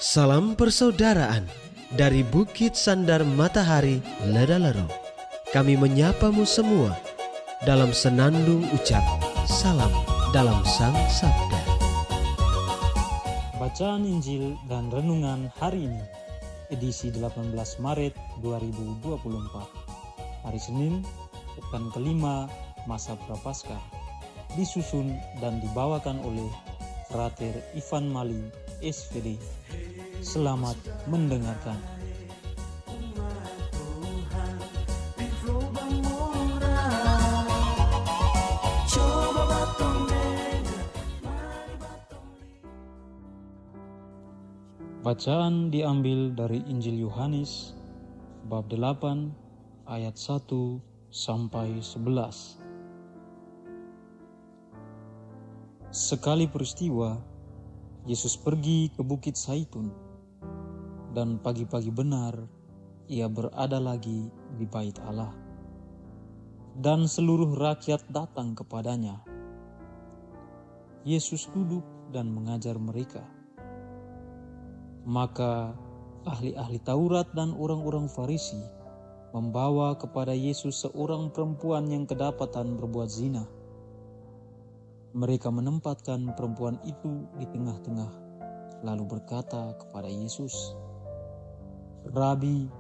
Salam persaudaraan dari Bukit Sandar Matahari Ledalero. Kami menyapamu semua dalam senandung ucap salam dalam Sang Sabda. Bacaan Injil dan Renungan hari ini, edisi 18 Maret 2024, hari Senin, pekan kelima masa Prapaskah, disusun dan dibawakan oleh Frater Ivan Mali, SVD. Selamat mendengarkan. Bacaan diambil dari Injil Yohanes bab 8 ayat 1 sampai 11. Sekali peristiwa, Yesus pergi ke Bukit Zaitun, dan pagi-pagi benar ia berada lagi di bait Allah, dan seluruh rakyat datang kepadanya. Yesus duduk dan mengajar mereka. Maka ahli-ahli Taurat dan orang-orang Farisi membawa kepada Yesus seorang perempuan yang kedapatan berbuat zina. Mereka menempatkan perempuan itu di tengah-tengah, lalu berkata kepada Yesus, "Rabi,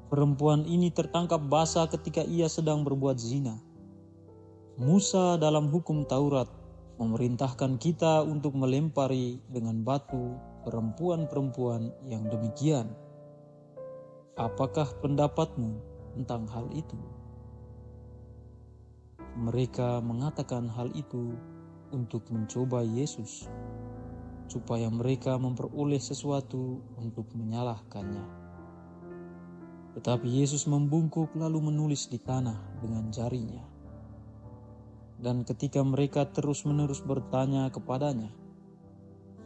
perempuan ini tertangkap basah ketika ia sedang berbuat zina. Musa dalam hukum Taurat memerintahkan kita untuk melempari dengan batu perempuan-perempuan yang demikian. Apakah pendapatmu tentang hal itu?" Mereka mengatakan hal itu untuk mencoba Yesus, supaya mereka memperoleh sesuatu untuk menyalahkannya. Tetapi Yesus membungkuk lalu menulis di tanah dengan jarinya. Dan ketika mereka terus-menerus bertanya kepadanya,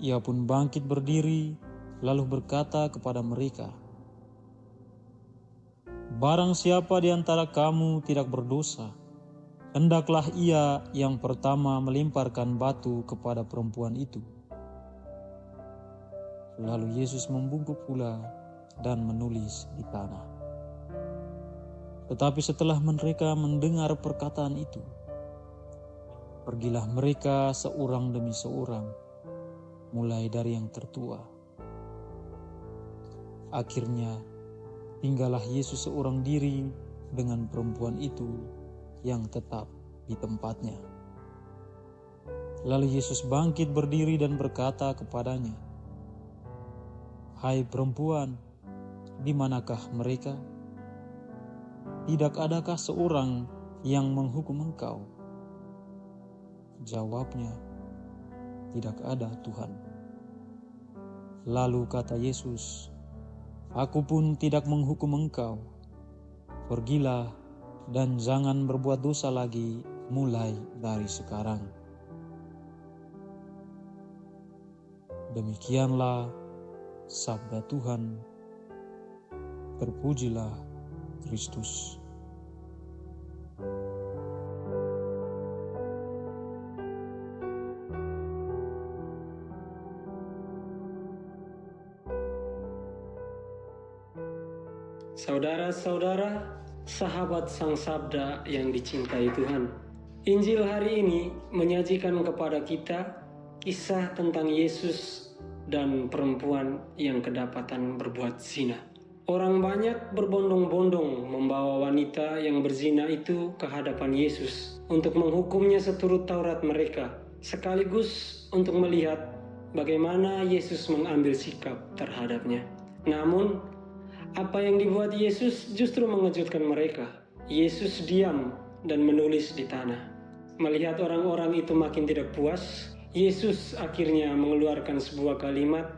ia pun bangkit berdiri lalu berkata kepada mereka, "Barang siapa di antara kamu tidak berdosa, hendaklah ia yang pertama melemparkan batu kepada perempuan itu." Lalu Yesus membungkuk pula dan menulis di tanah. Tetapi setelah mereka mendengar perkataan itu, pergilah mereka seorang demi seorang, mulai dari yang tertua. Akhirnya tinggallah Yesus seorang diri dengan perempuan itu yang tetap di tempatnya. Lalu Yesus bangkit berdiri dan berkata kepadanya, "Hai perempuan, di manakah mereka? Tidak adakah seorang yang menghukum engkau?" Jawabnya, "Tidak ada, Tuhan." Lalu kata Yesus, "Aku pun tidak menghukum engkau. Pergilah dan jangan berbuat dosa lagi mulai dari sekarang." Demikianlah sabda Tuhan. Terpujilah Kristus. Saudara-saudara, sahabat Sang Sabda yang dicintai Tuhan, Injil hari ini menyajikan kepada kita kisah tentang Yesus dan perempuan yang kedapatan berbuat zina. Orang banyak berbondong-bondong membawa wanita yang berzina itu ke hadapan Yesus untuk menghukumnya seturut Taurat mereka, sekaligus untuk melihat bagaimana Yesus mengambil sikap terhadapnya. Namun, apa yang dibuat Yesus justru mengejutkan mereka. Yesus diam dan menulis di tanah. Melihat orang-orang itu makin tidak puas, Yesus akhirnya mengeluarkan sebuah kalimat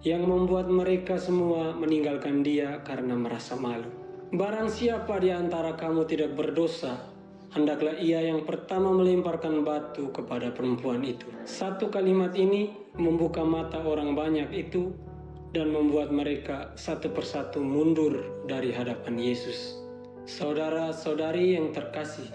yang membuat mereka semua meninggalkan Dia karena merasa malu. "Barang siapa di antara kamu tidak berdosa, hendaklah ia yang pertama melemparkan batu kepada perempuan itu." Satu kalimat ini membuka mata orang banyak itu dan membuat mereka satu persatu mundur dari hadapan Yesus. Saudara-saudari yang terkasih,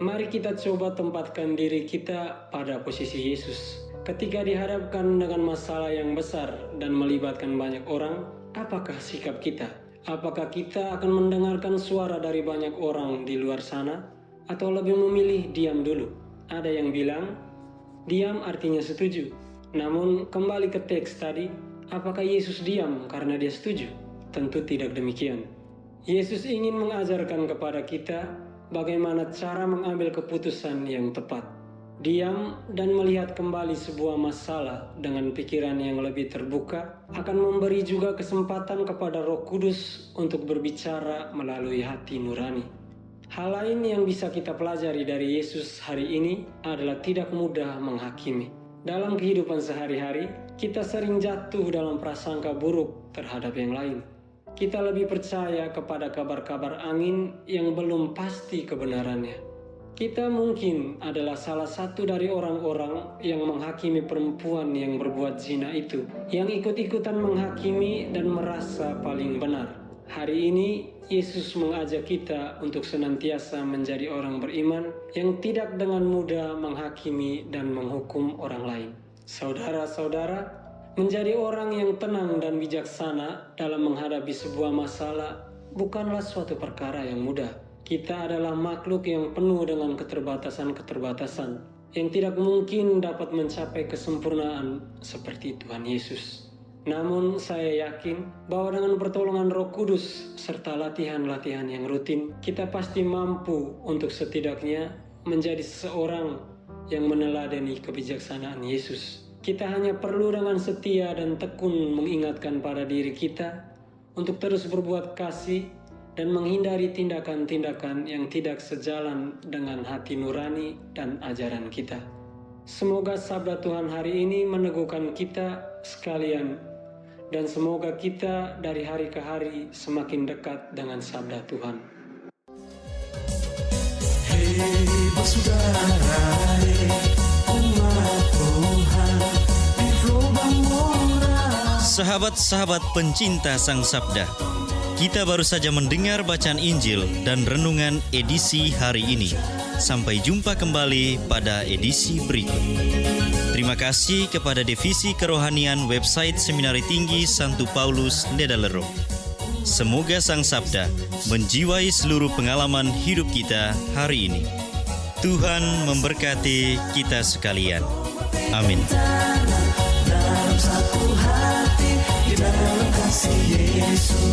mari kita coba tempatkan diri kita pada posisi Yesus. Ketika dihadapkan dengan masalah yang besar dan melibatkan banyak orang, apakah sikap kita? Apakah kita akan mendengarkan suara dari banyak orang di luar sana, atau lebih memilih diam dulu? Ada yang bilang, diam artinya setuju. Namun kembali ke teks tadi, apakah Yesus diam karena dia setuju? Tentu tidak demikian. Yesus ingin mengajarkan kepada kita bagaimana cara mengambil keputusan yang tepat. Diam dan melihat kembali sebuah masalah dengan pikiran yang lebih terbuka akan memberi juga kesempatan kepada Roh Kudus untuk berbicara melalui hati nurani. Hal lain yang bisa kita pelajari dari Yesus hari ini adalah tidak mudah menghakimi. Dalam kehidupan sehari-hari, kita sering jatuh dalam prasangka buruk terhadap yang lain. Kita lebih percaya kepada kabar-kabar angin yang belum pasti kebenarannya. Kita mungkin adalah salah satu dari orang-orang yang menghakimi perempuan yang berbuat zina itu, yang ikut-ikutan menghakimi dan merasa paling benar. Hari ini, Yesus mengajak kita untuk senantiasa menjadi orang beriman yang tidak dengan mudah menghakimi dan menghukum orang lain. Saudara-saudara, menjadi orang yang tenang dan bijaksana dalam menghadapi sebuah masalah bukanlah suatu perkara yang mudah. Kita adalah makhluk yang penuh dengan keterbatasan-keterbatasan yang tidak mungkin dapat mencapai kesempurnaan seperti Tuhan Yesus. Namun saya yakin bahwa dengan pertolongan Roh Kudus serta latihan-latihan yang rutin, kita pasti mampu untuk setidaknya menjadi seseorang yang meneladani kebijaksanaan Yesus. Kita hanya perlu dengan setia dan tekun mengingatkan pada diri kita untuk terus berbuat kasih dan menghindari tindakan-tindakan yang tidak sejalan dengan hati nurani dan ajaran kita. Semoga sabda Tuhan hari ini meneguhkan kita sekalian, dan semoga kita dari hari ke hari semakin dekat dengan sabda Tuhan. Hei bersaudara, umat Tuhan di Flobang Mora. Sahabat-sahabat pencinta Sang Sabda, kita baru saja mendengar bacaan Injil dan renungan edisi hari ini. Sampai jumpa kembali pada edisi berikut. Terima kasih kepada Divisi Kerohanian website Seminari Tinggi Santo Paulus Ledalero. Semoga Sang Sabda menjiwai seluruh pengalaman hidup kita hari ini. Tuhan memberkati kita sekalian. Amin. Dalam satu hati, di dalam kasih Yesus.